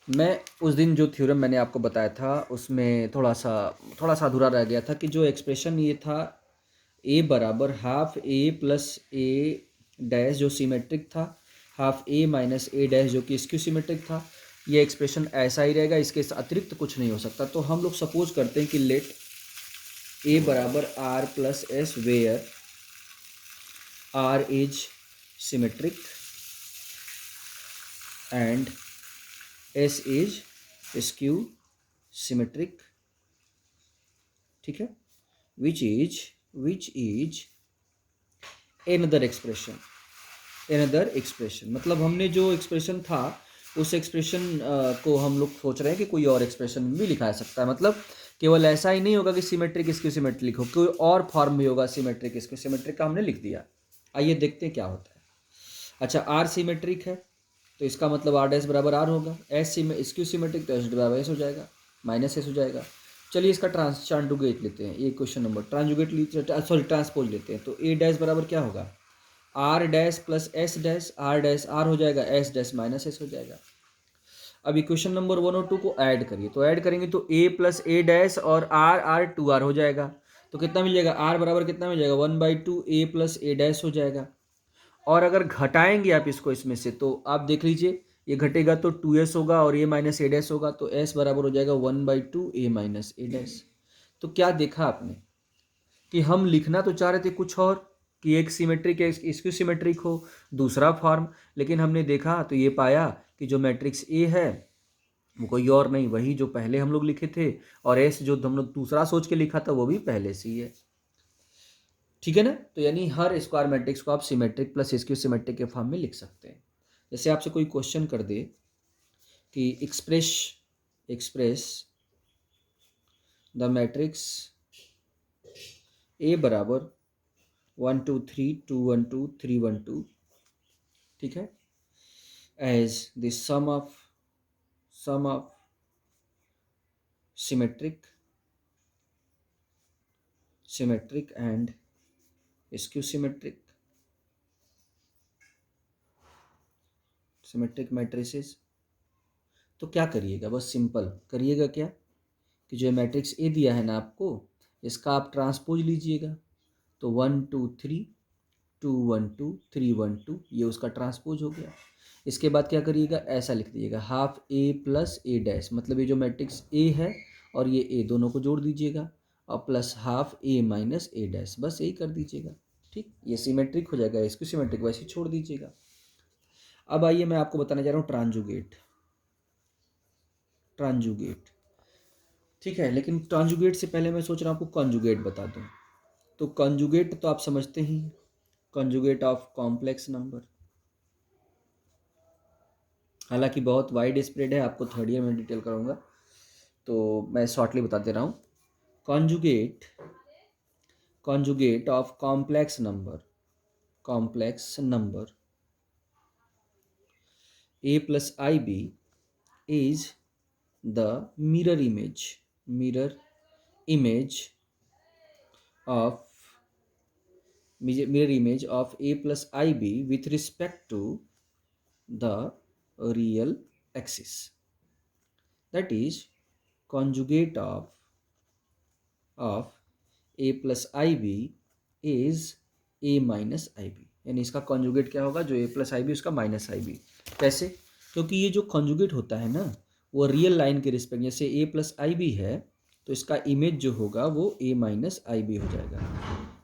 मैं उस दिन जो थ्योरम मैंने आपको बताया था उसमें थोड़ा सा अधूरा रह गया था कि जो एक्सप्रेशन ये था ए बराबर हाफ ए प्लस ए डैश जो सिमेट्रिक था, हाफ ए माइनस ए डैश जो कि स्क्यू सिमेट्रिक था, ये एक्सप्रेशन ऐसा ही रहेगा, इसके अतिरिक्त कुछ नहीं हो सकता। तो हम लोग सपोज करते हैं कि लेट ए बराबर R plus S where R is symmetric and S is skew symmetric, ठीक है, विच इज एनदर एक्सप्रेशन मतलब हमने जो एक्सप्रेशन था उस एक्सप्रेशन को हम लोग सोच रहे हैं कि कोई और एक्सप्रेशन भी लिखा जा सकता है। मतलब केवल ऐसा ही नहीं होगा कि सिमेट्रिक स्क्यू सिमेट्रिक हो, कोई और फॉर्म भी होगा सिमेट्रिक स्क्यू सिमेट्रिक का, हमने लिख दिया। आइए देखते हैं क्या होता है। अच्छा, आर सिमेट्रिक है तो इसका मतलब आर डैश बराबर आर होगा, एस स्क्यू सिमेट्रिक तो एस बराबर एस हो जाएगा, माइनस एस हो जाएगा। चलिए इसका ट्रांसजुगेट लेते हैं, ये क्वेश्चन नंबर ट्रांसपोज लेते हैं। तो ए डैश बराबर क्या होगा, R dash plus S dash, R dash R हो जाएगा, एस डैश माइनस एस हो जाएगा। अब इक्वेशन नंबर 1 और 2 को ऐड करिए, तो ऐड करेंगे तो ए प्लस ए डैश और आर आर टू आर हो जाएगा। तो कितना मिल जाएगा, आर बराबर कितना मिल जाएगा, 1/2 ए प्लस ए डैश हो जाएगा। और अगर घटाएंगे आप इसको इसमें से तो आप देख लीजिए, ये घटेगा तो 2s होगा और ए माइनस ए डैश होगा, तो s बराबर हो जाएगा 1/2 ए माइनस ए डैश। तो क्या देखा आपने कि हम लिखना तो चाह रहे थे कुछ और, कि एक सिमेट्रिक एक स्क्यू सिमेट्रिक हो, दूसरा फॉर्म, लेकिन हमने देखा तो ये पाया कि जो मैट्रिक्स ए है वो कोई और नहीं, वही जो पहले हम लोग लिखे थे, और एस जो हम लोग दूसरा सोच के लिखा था वो भी पहले से ही है। ठीक है ना। तो यानी हर स्क्वायर मैट्रिक्स को आप सिमेट्रिक प्लस स्क्यू सिमेट्रिक के फॉर्म में लिख सकते हैं। जैसे आपसे कोई क्वेश्चन कर दे कि एक्सप्रेस द मैट्रिक्स ए बराबर 1 2 3 2 1 2 3 1 2, ठीक है, as the sum of symmetric and skew symmetric matrices. तो क्या करिएगा, बस सिंपल करिएगा क्या कि जो मैट्रिक्स ए दिया है ना आपको, इसका आप ट्रांसपोज लीजिएगा। तो 1 2 3 2 1 2 3 1 2, ये उसका ट्रांसपोज हो गया। इसके बाद क्या करिएगा, ऐसा लिख दीजिएगा हाफ ए प्लस ए डैश, मतलब ये जो मैट्रिक्स ए है और ये ए दोनों को जोड़ दीजिएगा, और प्लस हाफ ए माइनस ए डैश, बस यही कर दीजिएगा। ठीक, ये सिमेट्रिक हो जाएगा, इसको सिमेट्रिक वैसे छोड़ दीजिएगा। अब आइए मैं आपको बताने जा रहा हूँ ट्रांजुगेट, ठीक है, लेकिन ट्रांजुगेट से पहले मैं सोच रहा हूँ आपको कॉन्जुगेट बता दूँ। तो कॉन्जुगेट तो आप समझते ही, कॉन्जुगेट ऑफ कॉम्प्लेक्स नंबर, हालांकि बहुत वाइड स्प्रेड है, आपको थर्ड ईयर में डिटेल कराऊंगा, तो मैं शॉर्टली बता दे रहा हूँ। Conjugate of complex number a plus ib is the mirror image of a plus ib with respect to the real axis. That is, conjugate of a plus ib is a minus ib, यानी इसका conjugate क्या होगा, जो a plus I B उसका minus आई B. कैसे, क्योंकि ये जो कॉन्जुगेट होता है ना वो रियल लाइन के रिस्पेक्ट, जैसे a प्लस आई बी है तो इसका इमेज जो होगा वो a माइनस आई बी हो जाएगा।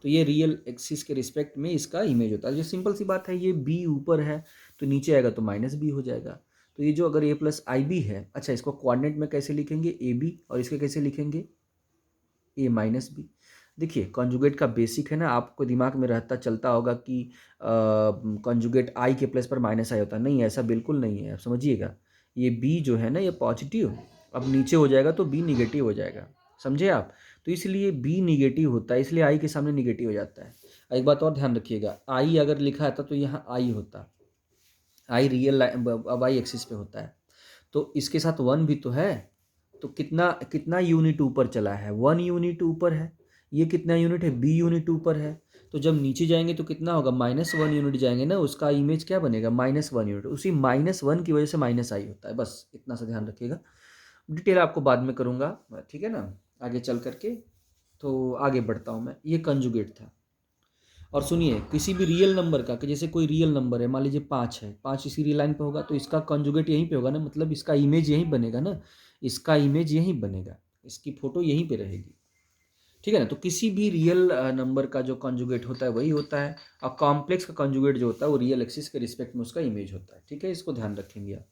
तो ये रियल एक्सिस के रिस्पेक्ट में इसका इमेज होता है। जो सिंपल सी बात है, ये b ऊपर है तो नीचे आएगा तो माइनस b हो जाएगा। तो ये जो अगर a प्लस आई बी है, अच्छा इसको कोऑर्डिनेट में कैसे लिखेंगे, ए बी, और इसके कैसे लिखेंगे, ए माइनस बी। देखिए कॉन्जुगेट का बेसिक है ना, आपको दिमाग में रहता चलता होगा कि कॉन्जुगेट आई के प्लस पर माइनस आई होता है, नहीं ऐसा बिल्कुल नहीं है। आप समझिएगा, ये बी जो है ना ये पॉजिटिव, अब नीचे हो जाएगा तो बी निगेटिव हो जाएगा, समझे आप। तो इसलिए बी निगेटिव होता है, इसलिए आई के सामने निगेटिव हो जाता है। एक बात और ध्यान रखिएगा, आई अगर लिखा था तो यहाँ आई होता, आई रियल अब आई एक्सिस पे होता है, तो इसके साथ वन भी तो है, तो कितना कितना यूनिट ऊपर चला है, 1 यूनिट ऊपर है। ये कितना यूनिट है, बी यूनिट ऊपर है। तो जब नीचे जाएंगे तो कितना होगा, -1 यूनिट जाएंगे ना, उसका इमेज क्या बनेगा, -1 यूनिट। उसी -1 की वजह से -i होता है। बस इतना सा ध्यान रखिएगा, डिटेल आपको बाद में करूँगा, ठीक है ना, आगे चल करके। तो आगे बढ़ता हूँ मैं। ये कंजुगेट था। और सुनिए, किसी भी रियल नंबर का, कि जैसे कोई रियल नंबर है, मान लीजिए 5 है, 5 इसी रियल लाइन पे होगा, तो इसका कंजुगेट यहीं पे होगा ना, मतलब इसका इमेज यहीं बनेगा ना, इसका इमेज यहीं बनेगा, इसकी फोटो यहीं पे रहेगी, ठीक है ना। तो किसी भी रियल नंबर का जो कंजुगेट होता है वही होता है, और कॉम्प्लेक्स का कंजुगेट जो होता है वो रियल एक्सिस के रिस्पेक्ट में उसका इमेज होता है, ठीक है, इसको ध्यान रखेंगे आप।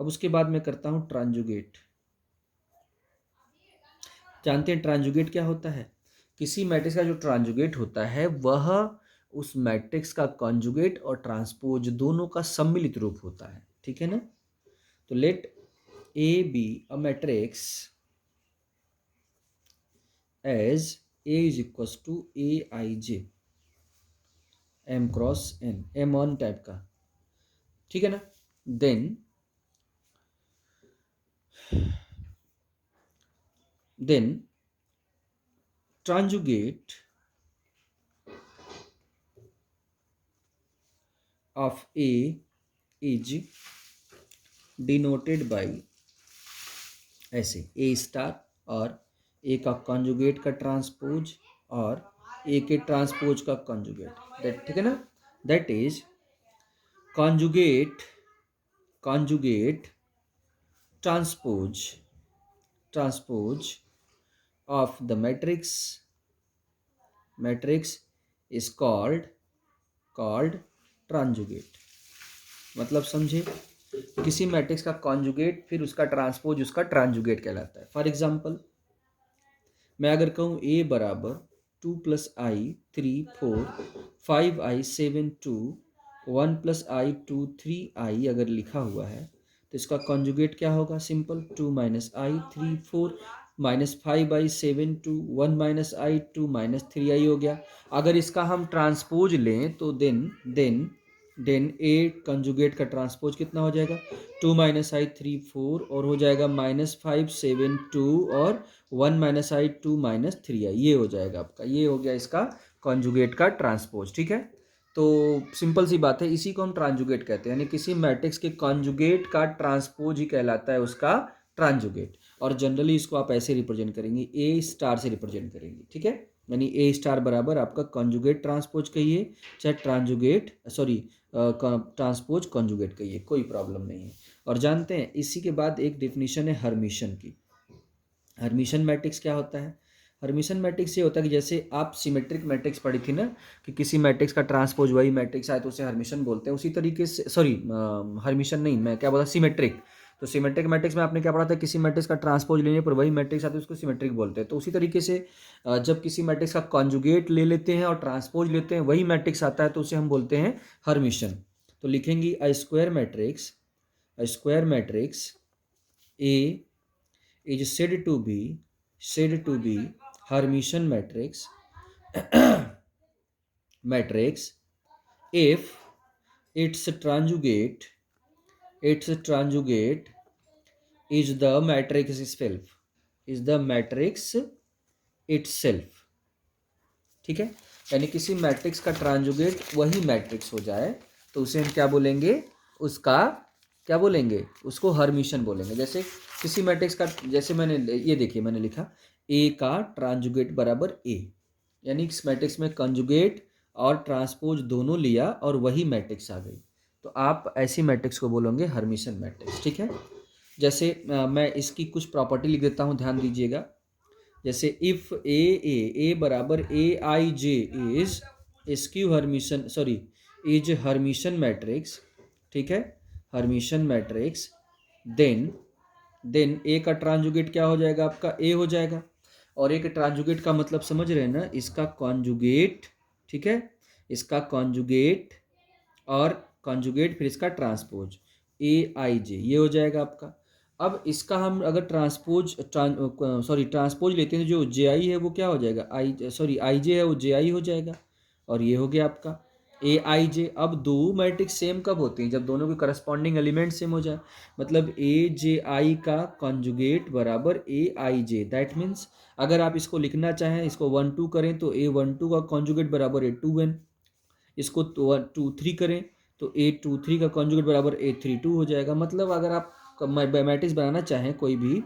अब उसके बाद मैं करता हूँ ट्रांजुगेट। जानते हैं ट्रांजुगेट क्या होता है? किसी मैट्रिक्स का जो ट्रांजुगेट होता है वह उस मैट्रिक्स का कॉन्जुगेट और ट्रांसपोज दोनों का सम्मिलित रूप होता है, ठीक है ना। तो let A be a matrix as A is equals to A I J M cross N, M on type का, ठीक है ना। Then transjugate of A is denoted by ऐसे A स्टार और A का कॉन्जुगेट का ट्रांसपोज और A के ट्रांसपोज का कॉन्जुगेट, दैट ठीक है ना। That is conjugate transpose of the matrix is called transjugate. मतलब समझे, किसी मैट्रिक्स का कॉन्जुगेट फिर उसका ट्रांसपोज उसका ट्रांजुगेट कहलाता है। फॉर एग्जांपल, मैं अगर कहूँ a बराबर 2 + i 3 4 5 i 7 2 1 + i 2 3 i अगर लिखा हुआ है तो इसका कॉन्जुगेट क्या होगा, simple 2 - i 3 4 -5 i 7 2 1 - i 2 -3 i हो गया। अगर इसका हम ट्रांसपोज लें तो देन ए कंजुगेट का ट्रांसपोज कितना हो जाएगा, 2 - i 3 4 और हो जाएगा -5 7 2 और 1 - i 2 -3i, ये हो जाएगा आपका, ये हो गया इसका कंजुगेट का ट्रांसपोज, ठीक है। तो सिंपल सी बात है, इसी को हम ट्रांजुगेट कहते हैं, यानी किसी मैट्रिक्स के कंजुगेट का ट्रांसपोज ही कहलाता है उसका ट्रांजुगेट। और जनरली इसको आप ऐसे रिप्रेजेंट करेंगे, ए स्टार से रिप्रेजेंट करेंगे, ठीक है, यानी ए स्टार बराबर आपका कंजुगेट ट्रांसपोज कहिए, चाहे ट्रांसपोज कंजुगेट कहिए, कोई प्रॉब्लम नहीं है। और जानते हैं इसी के बाद एक डेफिनेशन है हर्मिशन की। हर्मिशन मैट्रिक्स क्या होता है? हर्मिशन मैट्रिक्स ये होता है कि जैसे आप सिमेट्रिक मैट्रिक्स पढ़ी थी ना, कि किसी मैट्रिक्स का ट्रांसपोज वही मैट्रिक्स आए तो उसे हर्मिशन बोलते हैं, उसी तरीके से, सॉरी हर्मिशन नहीं, मैं क्या बोला, सिमेट्रिक। तो सिमेट्रिक मैट्रिक्स में आपने क्या पढ़ा था, किसी मैट्रिक्स का ट्रांसपोज लेने पर वही मैट्रिक्स आते हैं उसको सिमेट्रिक बोलते हैं। तो उसी तरीके से जब किसी मैट्रिक्स का कॉन्जुगेट ले लेते हैं और ट्रांसपोज लेते हैं वही मैट्रिक्स आता है तो उसे हम बोलते हैं हर्मिशन। तो लिखेंगे a square matrix A is said to be Hermitian matrix if its conjugate is the matrix itself, ठीक है। यानी किसी मैट्रिक्स का ट्रांजुगेट वही मैट्रिक्स हो जाए तो उसे हम क्या बोलेंगे, उसका क्या बोलेंगे, उसको हर्मिशन बोलेंगे। जैसे किसी मैट्रिक्स का, जैसे मैंने ये देखिए मैंने लिखा ए का ट्रांजुगेट बराबर ए, यानी इस मैट्रिक्स में कंजुगेट और ट्रांसपोज दोनों लिया और वही मैट्रिक्स आ गई, तो आप ऐसी मैट्रिक्स को बोलोगे हर्मिशन मैट्रिक्स, ठीक है। जैसे मैं इसकी कुछ प्रॉपर्टी लिख देता हूँ, ध्यान दीजिएगा। जैसे इफ ए बराबर A I J is skew Hermitian, sorry is Hermitian matrix, ठीक है, हर्मिशन मैट्रिक्स, देन ए का ट्रांजुगेट क्या हो जाएगा, आपका ए हो जाएगा। और ए के ट्रांजुगेट का मतलब समझ रहे हैं ना, इसका कॉन्जुगेट, ठीक है, इसका कॉन्जुगेट और कॉन्जुगेट फिर इसका ट्रांसपोज ए आई जे, ये हो जाएगा आपका। अब इसका हम अगर ट्रांसपोज लेते हैं, जो जे आई है वो क्या हो जाएगा, आई जे है वो जे आई हो जाएगा, और ये हो गया आपका। ए आई जे। अब दो मैट्रिक्स सेम कब होती हैं? जब दोनों के करस्पॉन्डिंग एलिमेंट सेम हो जाए। मतलब ए जे आई का कॉन्जुगेट बराबर A I J. That means अगर आप इसको लिखना चाहें, इसको 1 2 करें तो ए 1 2 का कॉन्जुगेट बराबर ए 2 1। इसको 2 3 करें तो ए 2 3 का कॉन्जुगेट बराबर ए 3 2 हो जाएगा। मतलब अगर आप मैट्रिक्स बनाना चाहें कोई भी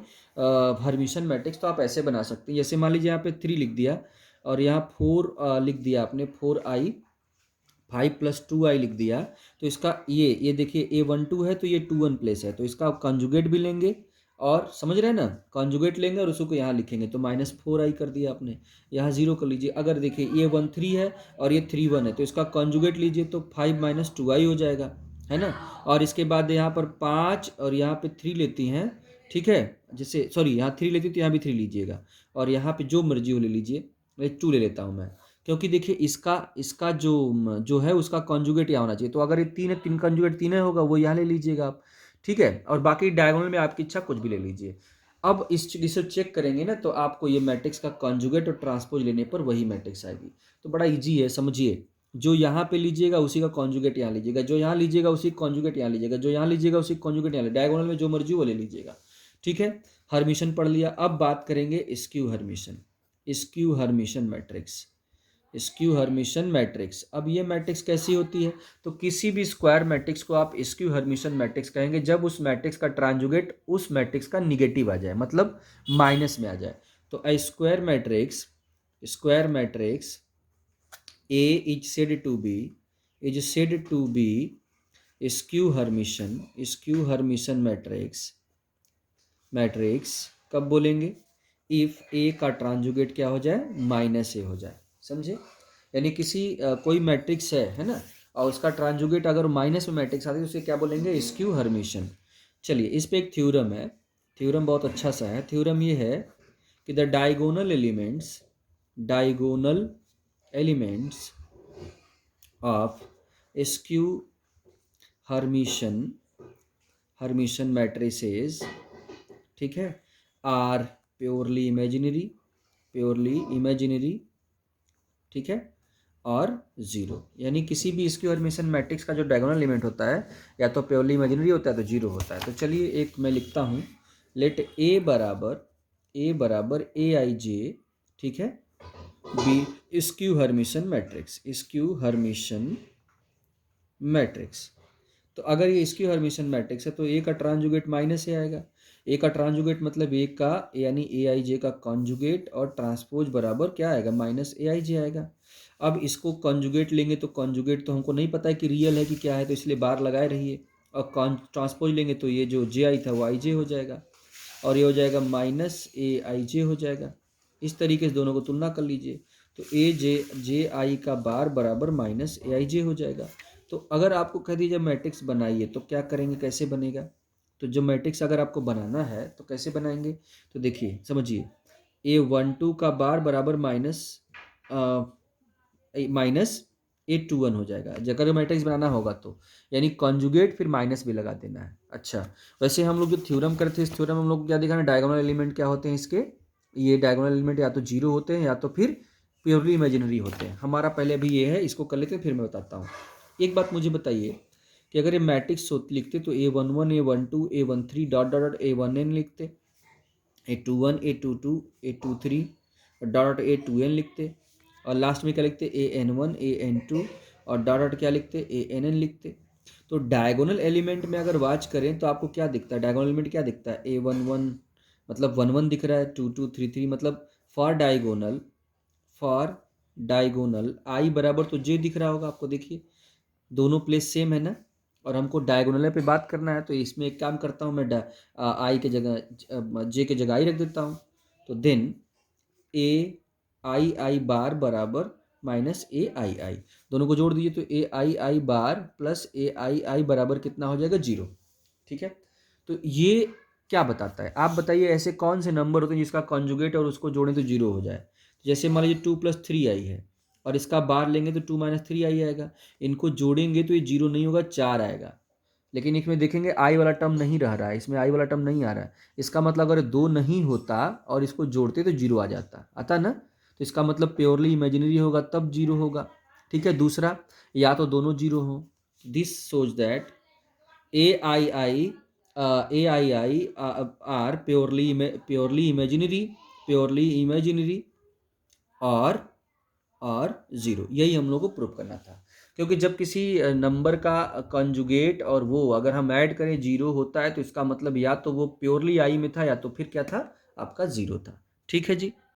हर्मिशन मैट्रिक्स, तो आप ऐसे बना सकते हैं। जैसे मान लीजिए यहाँ पे 3 लिख दिया और यहाँ 4 लिख दिया आपने, 4i 5 + 2i लिख दिया। तो इसका ये देखिए a12 है तो ये 2 1 प्लेस है, तो इसका आप कॉन्जुगेट भी लेंगे और समझ रहे हैं ना, कॉन्जुगेट लेंगे और उसको यहाँ लिखेंगे। तो -4i कर दिया आपने, यहाँ 0 कर लीजिए। अगर देखिए ये 1 3 है और ये 3 1 है, तो इसका कॉन्जुगेट लीजिए तो 5 - 2i हो जाएगा, है ना। और इसके बाद यहाँ पर 5 और यहाँ पे 3 लेती हैं, ठीक है। जैसे सॉरी यहाँ 3 लेती तो यहाँ भी 3 लीजिएगा, और यहाँ पे जो मर्जी हो ले लीजिए। मैं 2 ले लेता हूँ मैं, क्योंकि देखिए इसका इसका जो है उसका कॉन्जुगेट यहाँ होना चाहिए। तो अगर ये 3 है, 3 कॉन्जुगेट 3 है होगा, वो यहाँ ले लीजिएगा आप, ठीक है। और बाकी डायगोनल में आपकी इच्छा कुछ भी ले लीजिए। अब इसे चेक करेंगे ना, तो आपको ये मैट्रिक्स का कॉन्जुगेट और ट्रांसपोज लेने पर वही मैट्रिक्स आएगी। तो बड़ा इजी है, समझिए। जो यहाँ पे लीजिएगा उसी का कॉन्जुगेट यहाँ लीजिएगा, जो यहाँ लीजिएगा उसी का कॉन्जुगेट यहाँ लीजिएगा, जो यहाँ लीजिएगा उसी का कॉन्जुगेट यहाँ, डायगोनल में जो मर्जी वो ले लीजिएगा, ठीक है। हर्मिशन पढ़ लिया। अब बात करेंगे skew Hermitian. Skew Hermitian matrix, skew Hermitian matrix. अब ये मैट्रिक्स कैसी होती है? तो किसी भी स्क्वायर मैट्रिक्स को आप स्क्यू हर्मिशन मैट्रिक्स कहेंगे जब उस मैट्रिक्स का ट्रांजुगेट उस मैट्रिक्स का निगेटिव आ जाए, मतलब माइनस में आ जाए। तो A square matrix A is said to be skew Hermitian matrix कब बोलेंगे? इफ ए का ट्रांजुगेट क्या हो जाए? -a हो जाए, समझे। यानी किसी कोई मैट्रिक्स है ना, और उसका ट्रांजुगेट अगर माइनस में मैट्रिक्स आती है तो उसे क्या बोलेंगे? Skew Hermitian. चलिए, इस पे एक थ्योरम है, थ्योरम बहुत अच्छा सा है। थ्योरम ये है कि the diagonal elements of skew Hermitian matrices, ठीक है, आर प्योरली इमेजिनरी, ठीक है, और जीरो। यानी किसी भी स्क्यू हर्मिशन मैट्रिक्स का जो डायगोनल एलिमेंट होता है या तो प्योरली इमेजिनरी होता है तो जीरो होता है। तो चलिए एक मैं लिखता हूँ, लेट ए बराबर ए आई जे, ठीक है, बी स्क्यू हर्मिशन मैट्रिक्स। तो अगर ये स्क्यू हर्मिशन मैट्रिक्स है तो ए का ट्रांजुगेट -a आएगा। ए का ट्रांजुगेट मतलब ए का यानी ए आई जे का कॉन्जुगेट और ट्रांसपोज बराबर क्या आएगा? -aij आएगा। अब इसको कॉन्जुगेट लेंगे तो कॉन्जुगेट तो हमको नहीं पता है कि रियल है कि क्या है, तो इसलिए बार लगाए रहिए। और ट्रांसपोज लेंगे तो ये जो जे आई था वो आई जे हो जाएगा, और ये हो जाएगा -aij हो जाएगा। इस तरीके से दोनों को तुलना कर लीजिए। तो जे आई का बार बराबर -aij हो जाएगा। तो अगर आपको कह दीजिए मैट्रिक्स बनाइए तो क्या करेंगे, कैसे बनेगा? तो जो मैट्रिक्स अगर आपको बनाना है तो कैसे बनाएंगे? तो देखिए समझिए, a12 का बार बराबर -a21 हो जाएगा अगर मैट्रिक्स बनाना होगा तो, यानी कॉन्जुगेट फिर माइनस भी लगा देना है। अच्छा, वैसे हम लोग जो थ्योरम करते हैं, इस थ्योरम में हम लोग क्या दिखाना, डायगोनल एलिमेंट क्या होते हैं इसके, ये डायगोनल एलिमेंट या तो जीरो होते हैं या तो फिर प्योरली इमेजिनरी होते हैं। हमारा पहले अभी ये है, इसको कर लेते हैं फिर मैं बताता हूँ। एक बात मुझे बताइए कि अगर ये मैट्रिक्स लिखते तो a11 a12 a13 dot a1n लिखते, a21 a22 a23 dot a2n लिखते, और लास्ट में क्या लिखते? an1 an2 और डॉट क्या लिखते? ann लिखते। तो डायगोनल एलिमेंट में अगर वाच करें तो आपको क्या दिखता है? डायगोनल एलिमेंट क्या दिखता है? a11 मतलब 1 1 दिख रहा है, 2 2 3 3 मतलब फॉर डायगोनल आई बराबर तो जे दिख रहा होगा आपको, देखिए दोनों प्लेस सेम है ना, और हमको डायगोनल पे बात करना है। तो इसमें एक काम करता हूँ मैं, आई के जगह जे के जगह आई रख देता हूँ। तो देन ai बार बराबर -ai, दोनों को जोड़ दीजिए तो ai बार प्लस ai बराबर कितना हो जाएगा? 0, ठीक है। तो ये क्या बताता है? आप बताइए ऐसे कौन से नंबर होते हैं जिसका कॉन्जुगेट और उसको जोड़ें तो 0 हो जाए? जैसे मान लीजिए 2 + 3i है और इसका बार लेंगे तो 2 - 3i आएगा। इनको जोड़ेंगे तो ये 0 नहीं होगा, 4 आएगा। लेकिन इसमें देखेंगे आई वाला टर्म नहीं रह रहा है, इसमें आई वाला टर्म नहीं आ रहा है। इसका मतलब अगर 2 नहीं होता और इसको जोड़ते तो 0 आ जाता ना। तो इसका मतलब प्योरली इमेजिनरी होगा तब 0 होगा, ठीक है। दूसरा, या तो दोनों जीरो हों। This shows that AII are purely imaginary और जीरो, यही हम लोग को प्रूव करना था। क्योंकि जब किसी नंबर का कंजुगेट और वो अगर हम ऐड करें जीरो होता है तो इसका मतलब या तो वो प्योरली आई में था या तो फिर क्या था, आपका जीरो था। ठीक है जी।